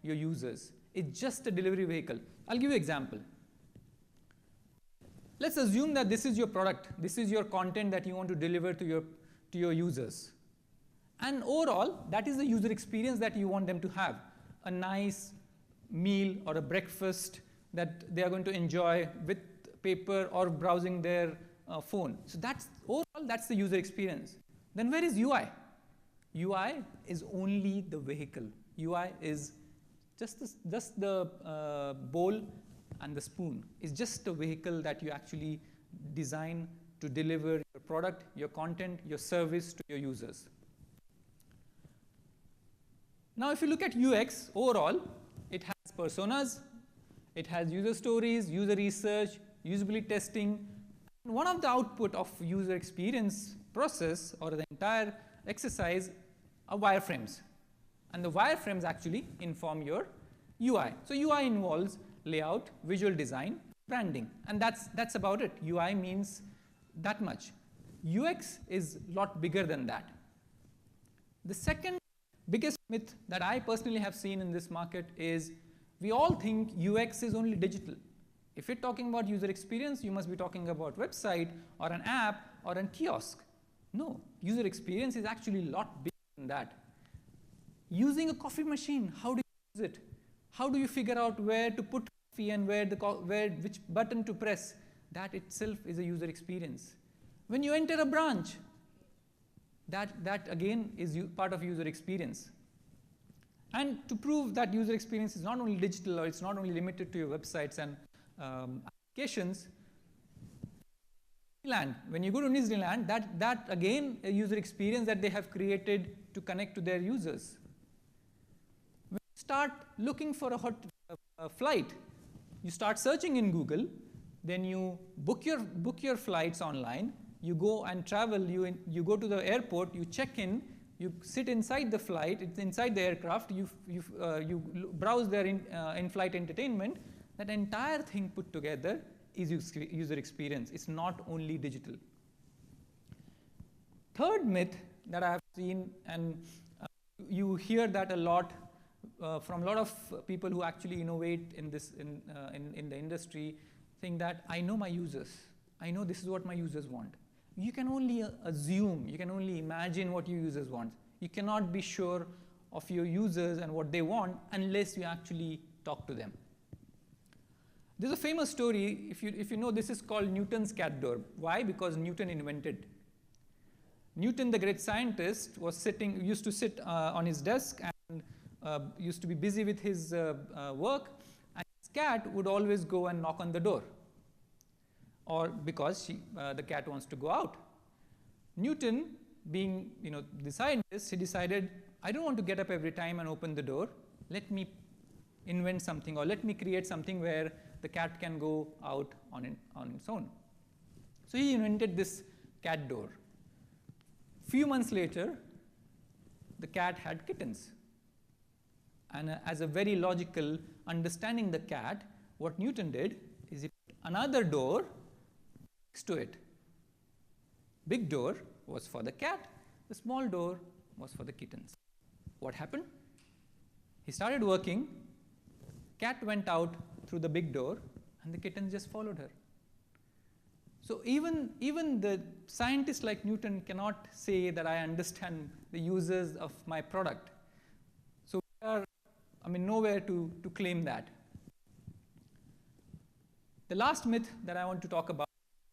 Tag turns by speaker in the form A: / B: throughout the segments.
A: your users. It's just a delivery vehicle. I'll give you an example. Let's assume that this is your product. This is your content that you want to deliver to your users. And overall, that is the user experience that you want them to have. A nice meal or a breakfast that they are going to enjoy with paper or browsing their phone. So that's the user experience. Then where is UI? UI is only the vehicle. UI is just the bowl and the spoon. It's just a vehicle that you actually design to deliver your product, your content, your service to your users. Now, if you look at UX overall, it has personas, it has user stories, user research, usability testing. And one of the output of user experience process or the entire exercise are wireframes. And the wireframes actually inform your UI. So UI involves layout, visual design, branding, and that's about it. UI means that much. UX is a lot bigger than that. The second biggest myth that I personally have seen in this market is we all think UX is only digital. If you're talking about user experience, you must be talking about website or an app or a kiosk. No, user experience is actually a lot bigger than that. Using a coffee machine, how do you use it? How do you figure out where to put coffee and which button to press? That itself is a user experience. When you enter a branch, that again is part of user experience. And to prove that user experience is not only digital or it's not only limited to your websites and applications, when you go to Disneyland, that again a user experience that they have created to connect to their users. When you start looking for a flight, you start searching in Google, then you book your flights online. You go and travel, you go to the airport, you check in, you sit inside the flight, it's inside the aircraft, you browse their in-flight entertainment. That entire thing put together is user experience. It's not only digital. Third myth that I have seen, and you hear that a lot from a lot of people who actually innovate in the industry, think that I know my users. I know this is what my users want. You can only assume, you can only imagine what your users want. You cannot be sure of your users and what they want unless you actually talk to them. There's a famous story, if you know, this is called Newton's cat door. Why? Because Newton invented. Newton, the great scientist, used to sit on his desk and used to be busy with his work, and his cat would always go and knock on the door, or because the cat wants to go out. Newton, being the scientist, he decided, I don't want to get up every time and open the door. Let me invent something, or let me create something where the cat can go out on its own. So he invented this cat door. Few months later, the cat had kittens. And as a very logical understanding the cat, what Newton did is he put another door next to it. Big door was for the cat, the small door was for the kittens. What happened? He started working, cat went out through the big door, and the kittens just followed her. So even the scientist like Newton cannot say that I understand the users of my product. So we are, nowhere to claim that. The last myth that I want to talk about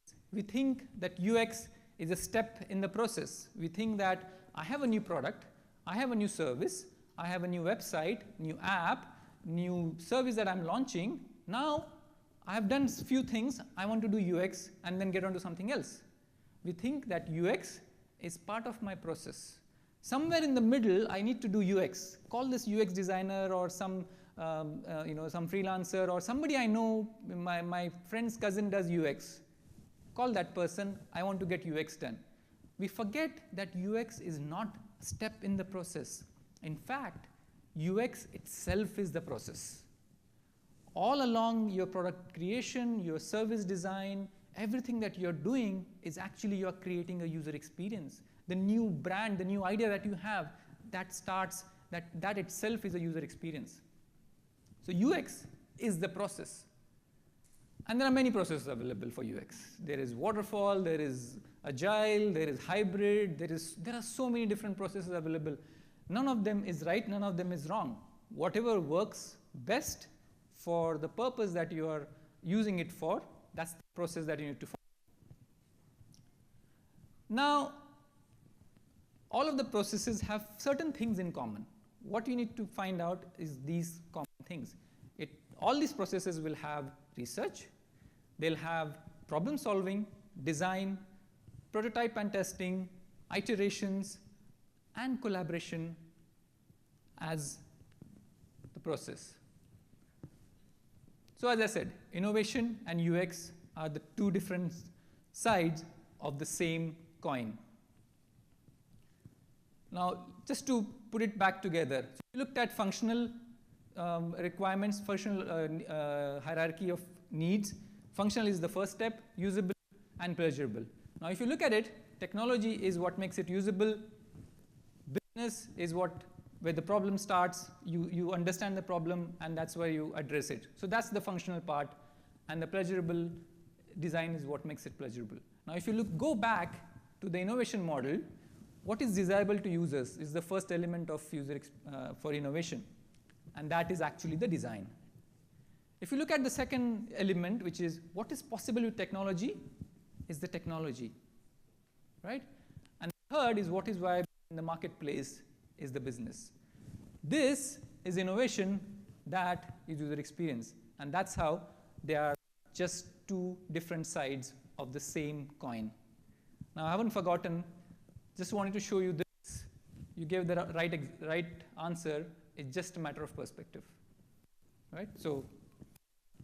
A: is we think that UX is a step in the process. We think that I have a new product, I have a new service, I have a new website, new app, new service that I'm launching. Now I have done a few things, I want to do UX and then get on to something else. We think that UX is part of my process. Somewhere in the middle, I need to do UX. Call this UX designer or some freelancer or somebody I know, my friend's cousin does UX. Call that person, I want to get UX done. We forget that UX is not a step in the process. In fact, UX itself is the process. All along your product creation, your service design, everything that you're doing is actually you're creating a user experience. The new brand, the new idea that you have, that itself is a user experience. So UX is the process. And there are many processes available for UX. There is waterfall, there is agile, there is hybrid, there are so many different processes available. None of them is right, none of them is wrong. Whatever works best for the purpose that you are using it for, that's the process that you need to follow. Now, all of the processes have certain things in common. What you need to find out is these common things. All these processes will have research, they'll have problem solving, design, prototype and testing, iterations, and collaboration as the process. So as I said, innovation and UX are the two different sides of the same coin. Now, just to put it back together, so we looked at functional requirements, functional hierarchy of needs. Functional is the first step, usable and pleasurable. Now, if you look at it, technology is what makes it usable. Business is where the problem starts. You understand the problem, and that's where you address it. So that's the functional part, and the pleasurable design is what makes it pleasurable. Now, if you go back to the innovation model, what is desirable to users is the first element of for innovation, and that is actually the design. If you look at the second element, which is what is possible with technology, is the technology, right? And the third is what is viable in the marketplace, is the business. This is innovation, that is user experience, and that's how they are just two different sides of the same coin. Now, I haven't forgotten, just wanted to show you this. You gave the right answer. It's just a matter of perspective, right? So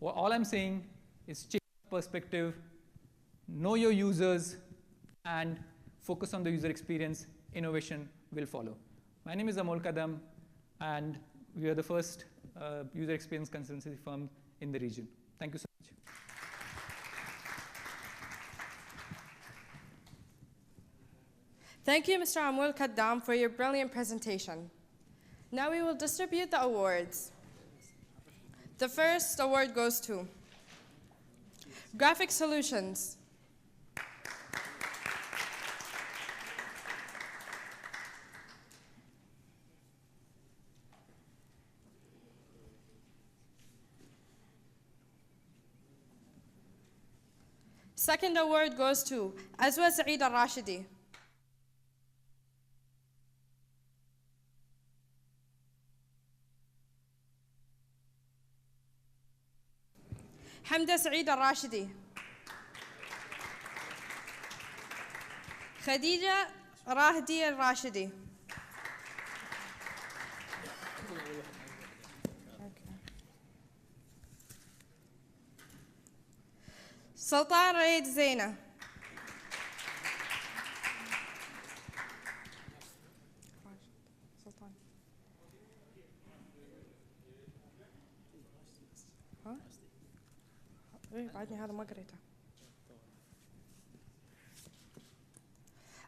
A: all I'm saying is change perspective, know your users, and focus on the user experience. Innovation will follow. My name is Amol Kadam, and we are the first user experience consultancy firm in the region. Thank you so much.
B: Thank you, Mr. Amol Kadam, for your brilliant presentation. Now we will distribute the awards. The first award goes to Graphic Solutions. Second award goes to Azwa Saeed Al-Rashidi. حمدة سعيد الراشدي. خديجة راهدي الراشدي. سلطان ريد زينة. سلطان. ها؟ ايه بعدني هذا ما قريته.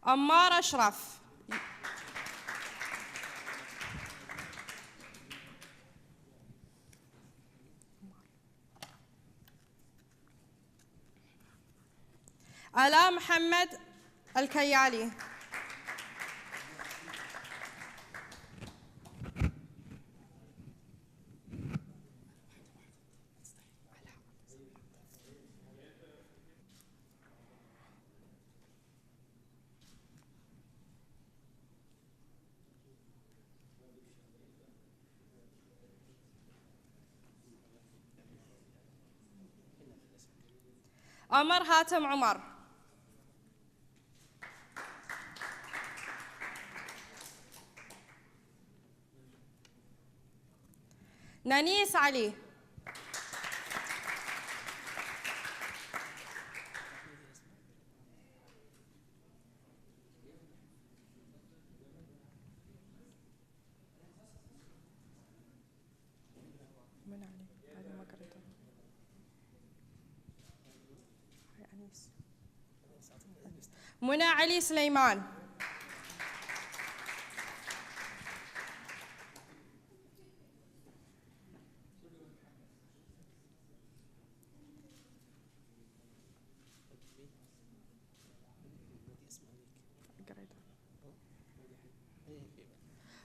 B: عمار أشرف. آلاء محمد الكيالي. عمر هاتم عمر. نانيس علي. من علي؟ هذا ما قريته. منى علي سليمان.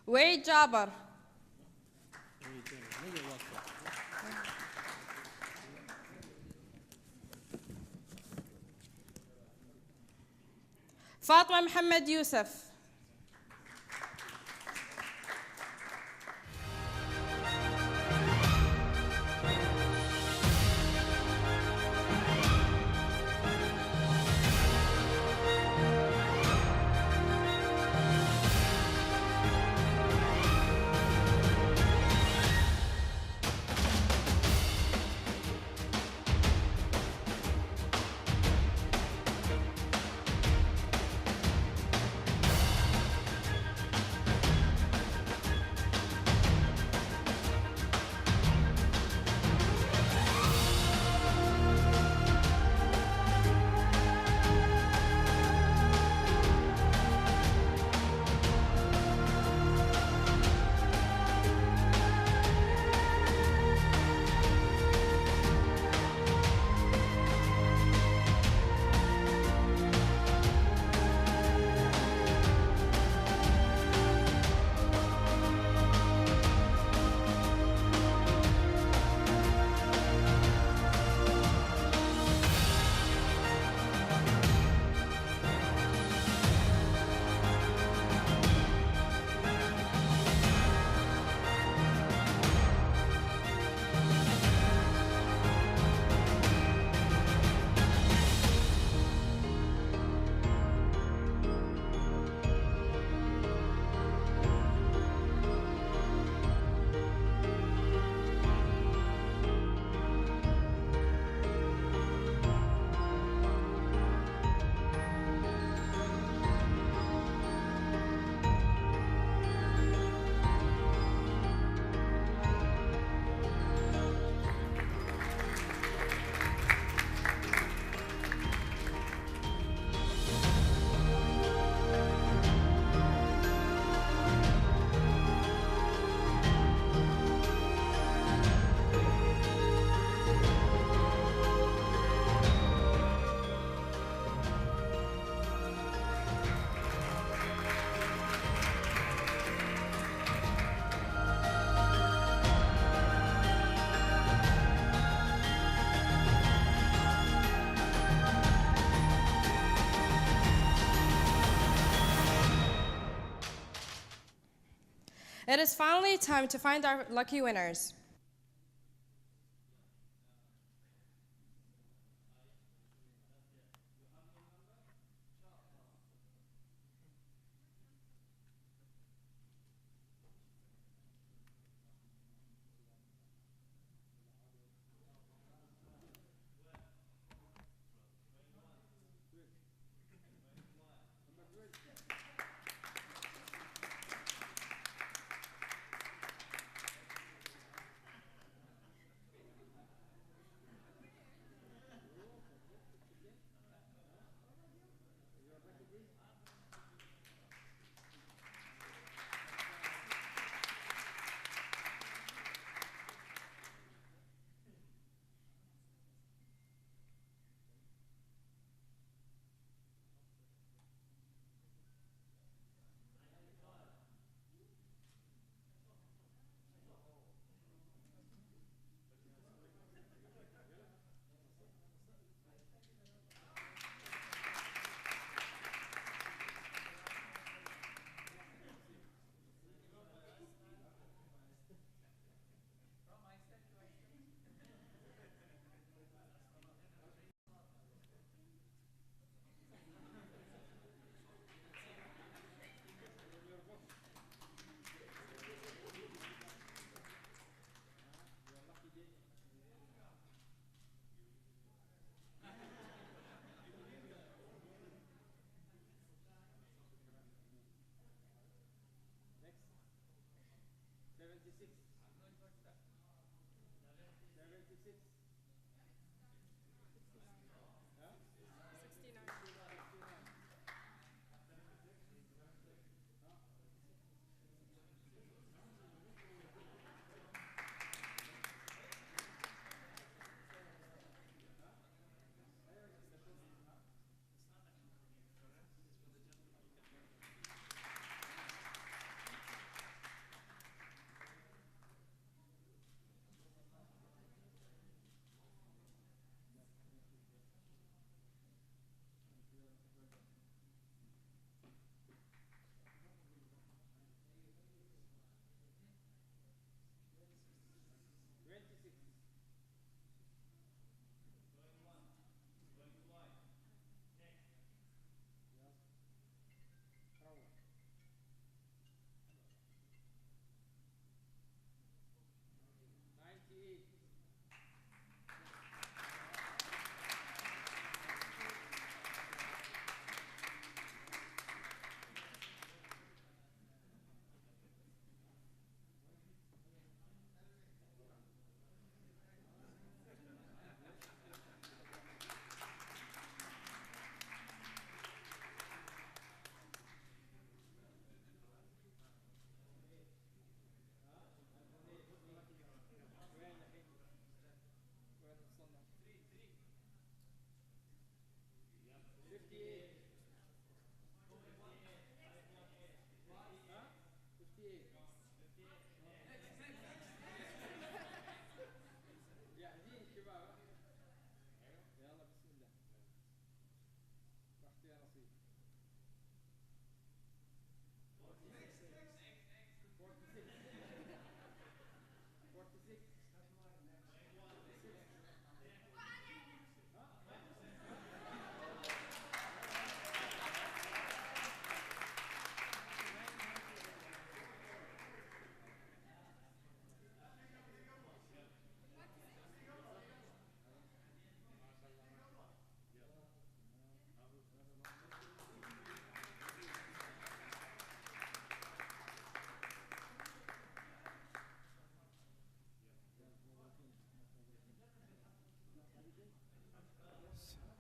B: Wade Jabbar. Fatma Muhammad Yusuf. It is finally time to find our lucky winners.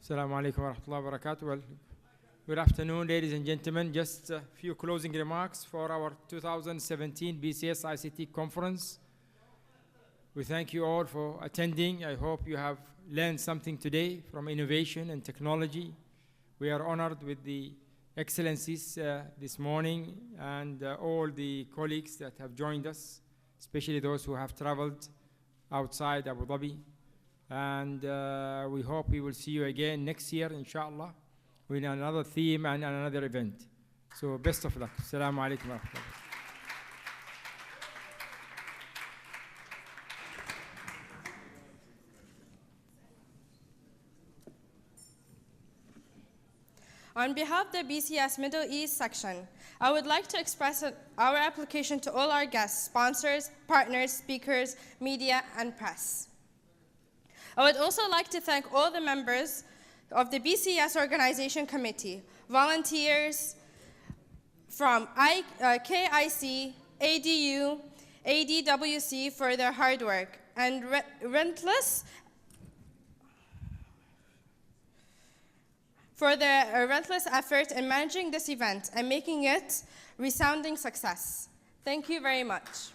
C: Assalamu alaikum wa rahmatullahi wa barakatuh. Well, good afternoon, ladies and gentlemen. Just a few closing remarks for our 2017 BCS ICT conference. We thank you all for attending. I hope you have learned something today from innovation and technology. We are honored with the excellencies this morning and all the colleagues that have joined us, especially those who have traveled outside Abu Dhabi. And we hope we will see you again next year, inshallah, with another theme and another event. So best of luck. Assalamu alaikum wa rahmatullah.
B: On behalf of the BCS Middle East section, I would like to express our application to all our guests, sponsors, partners, speakers, media, and press. I would also like to thank all the members of the BCS Organization Committee, volunteers from KIC, ADU, ADWC for their hard work, and relentless effort in managing this event and making it a resounding success. Thank you very much.